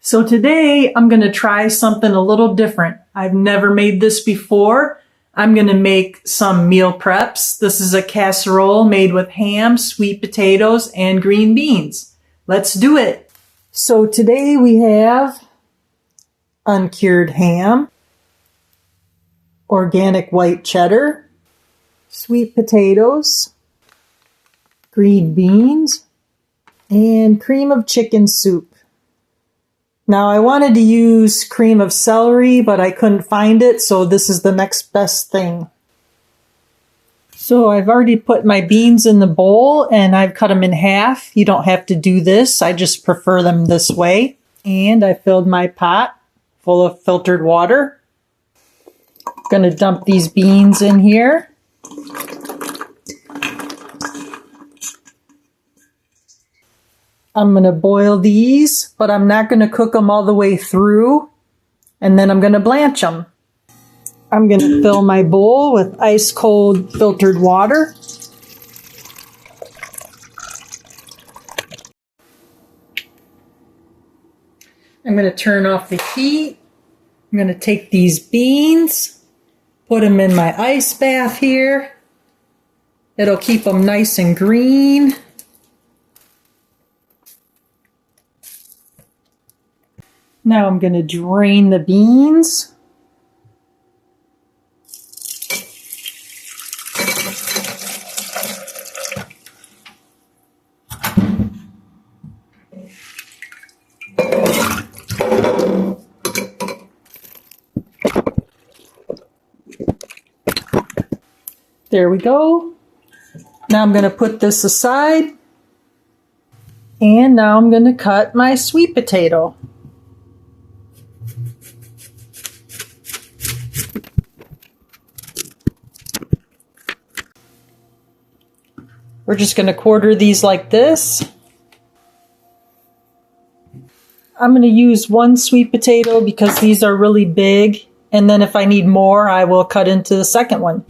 So today I'm going to try something a little different. I've never made this before. I'm going to make some meal preps. This is a casserole made with ham, sweet potatoes, and green beans. Let's do it. So today we have uncured ham, organic white cheddar, sweet potatoes, green beans, and cream of chicken soup. Now I wanted to use cream of celery, but I couldn't find it, so this is the next best thing. So I've already put my beans in the bowl and I've cut them in half. You don't have to do this, I just prefer them this way. And I filled my pot full of filtered water. I'm going to dump these beans in here. I'm going to boil these, but I'm not going to cook them all the way through, and then I'm going to blanch them. I'm going to fill my bowl with ice cold filtered water. I'm going to turn off the heat. I'm going to take these beans, put them in my ice bath here. It'll keep them nice and green. Now I'm going to drain the beans. There we go. Now I'm going to put this aside. And now I'm going to cut my sweet potato. We're just going to quarter these like this. I'm going to use one sweet potato because these are really big. And then if I need more, I will cut into the second one.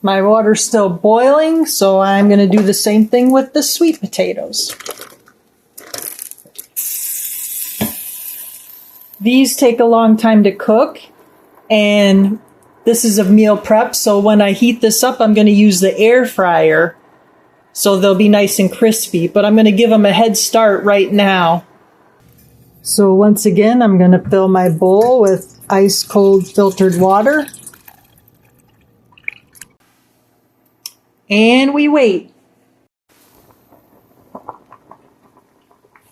My water's still boiling, so I'm going to do the same thing with the sweet potatoes. These take a long time to cook, and this is a meal prep, so when I heat this up, I'm going to use the air fryer, so they'll be nice and crispy, but I'm going to give them a head start right now. So once again, I'm going to fill my bowl with ice cold filtered water. And we wait.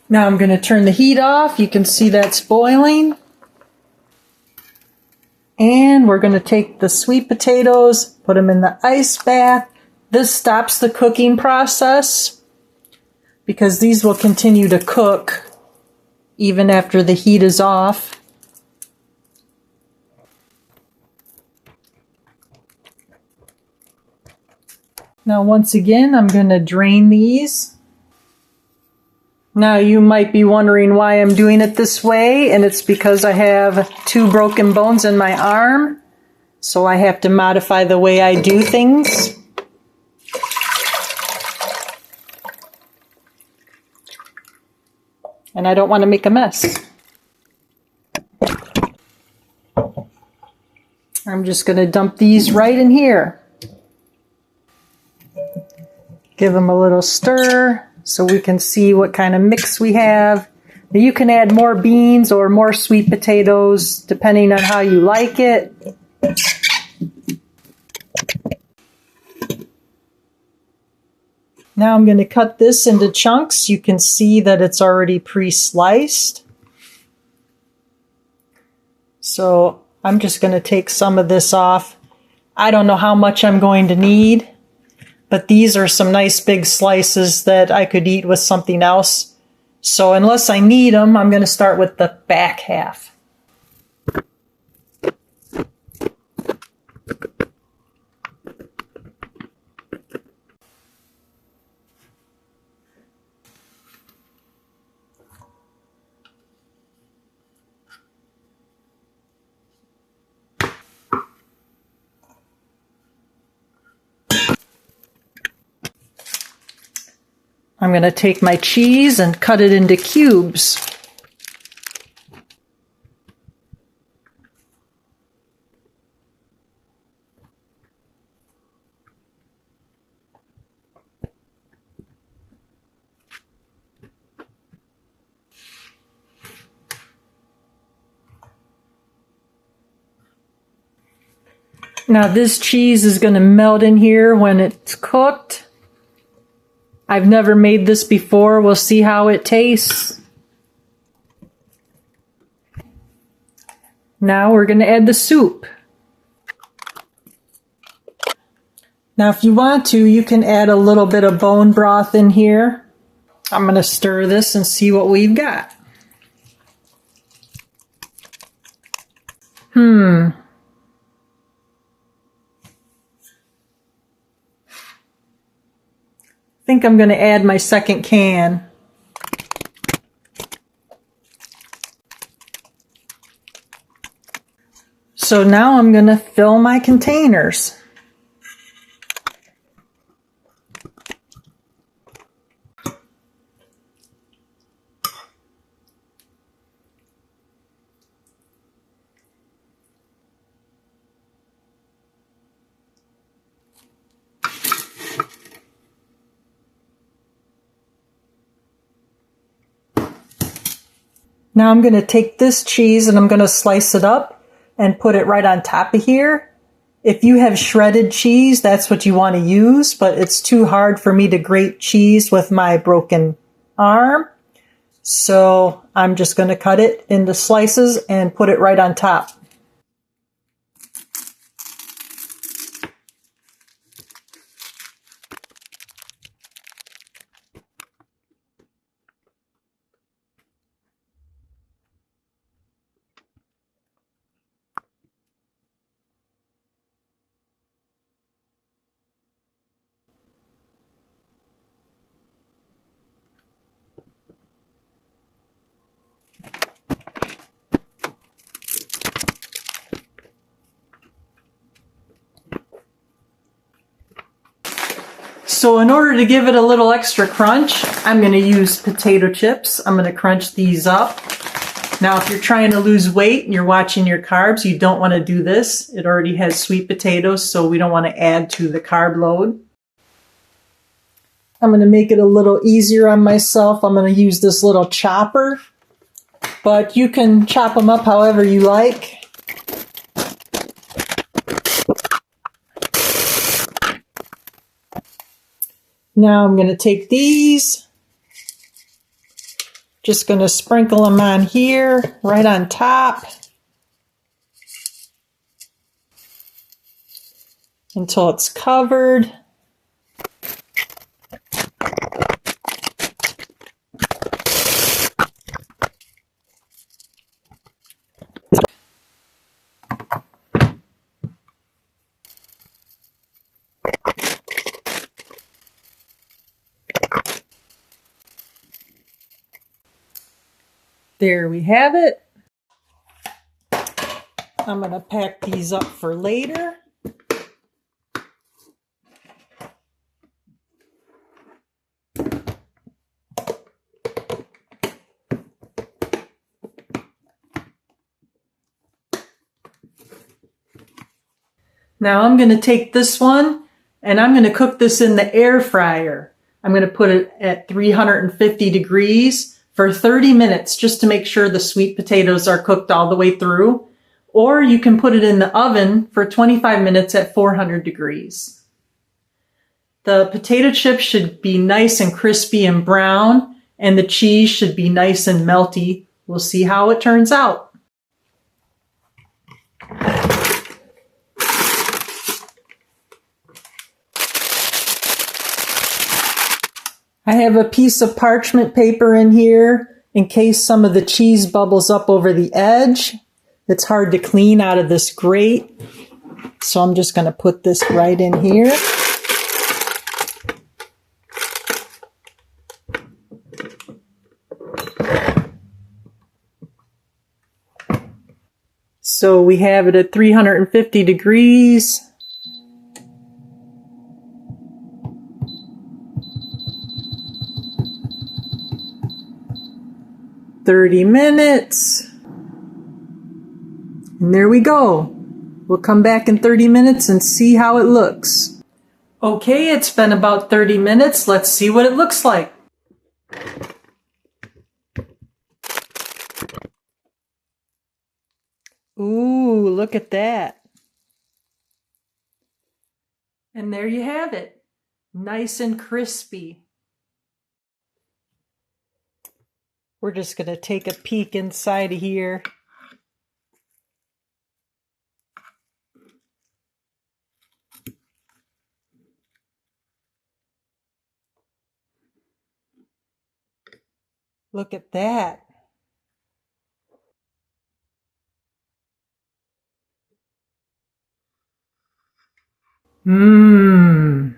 Now I'm going to turn the heat off. You can see that's boiling. And we're going to take the sweet potatoes, put them in the ice bath. This stops the cooking process because these will continue to cook even after the heat is off. Now once again, I'm going to drain these. Now you might be wondering why I'm doing it this way, and it's because I have 2 broken bones in my arm, so I have to modify the way I do things. And I don't want to make a mess. I'm just going to dump these right in here. Give them a little stir so we can see what kind of mix we have. You can add more beans or more sweet potatoes depending on how you like it. Now I'm going to cut this into chunks. You can see that it's already pre-sliced. So I'm just going to take some of this off. I don't know how much I'm going to need. But these are some nice big slices that I could eat with something else. So unless I need them, I'm going to start with the back half. I'm going to take my cheese and cut it into cubes. Now this cheese is going to melt in here when it's cooked. I've never made this before. We'll see how it tastes. Now we're going to add the soup. Now if you want to, you can add a little bit of bone broth in here. I'm going to stir this and see what we've got. I think I'm going to add my second can. So now I'm going to fill my containers. Now I'm going to take this cheese and I'm going to slice it up and put it right on top of here. If you have shredded cheese, that's what you want to use, but it's too hard for me to grate cheese with my broken arm. So I'm just going to cut it into slices and put it right on top. So in order to give it a little extra crunch, I'm going to use potato chips. I'm going to crunch these up. Now, if you're trying to lose weight and you're watching your carbs, you don't want to do this. It already has sweet potatoes, so we don't want to add to the carb load. I'm going to make it a little easier on myself. I'm going to use this little chopper, but you can chop them up however you like. Now I'm going to take these, just going to sprinkle them on here, right on top, until it's covered. There we have it. I'm going to pack these up for later. Now I'm going to take this one and I'm going to cook this in the air fryer. I'm going to put it at 350 degrees for 30 minutes just to make sure the sweet potatoes are cooked all the way through. Or you can put it in the oven for 25 minutes at 400 degrees. The potato chips should be nice and crispy and brown, and the cheese should be nice and melty. We'll see how it turns out. I have a piece of parchment paper in here in case some of the cheese bubbles up over the edge. It's hard to clean out of this grate, so I'm just going to put this right in here. So we have it at 350 degrees. 30 minutes. And there we go. We'll come back in 30 minutes and see how it looks. Okay, it's been about 30 minutes. Let's see what it looks like. Ooh, look at that. And there you have it. Nice and crispy. We're just going to take a peek inside of here. Look at that. Mmm.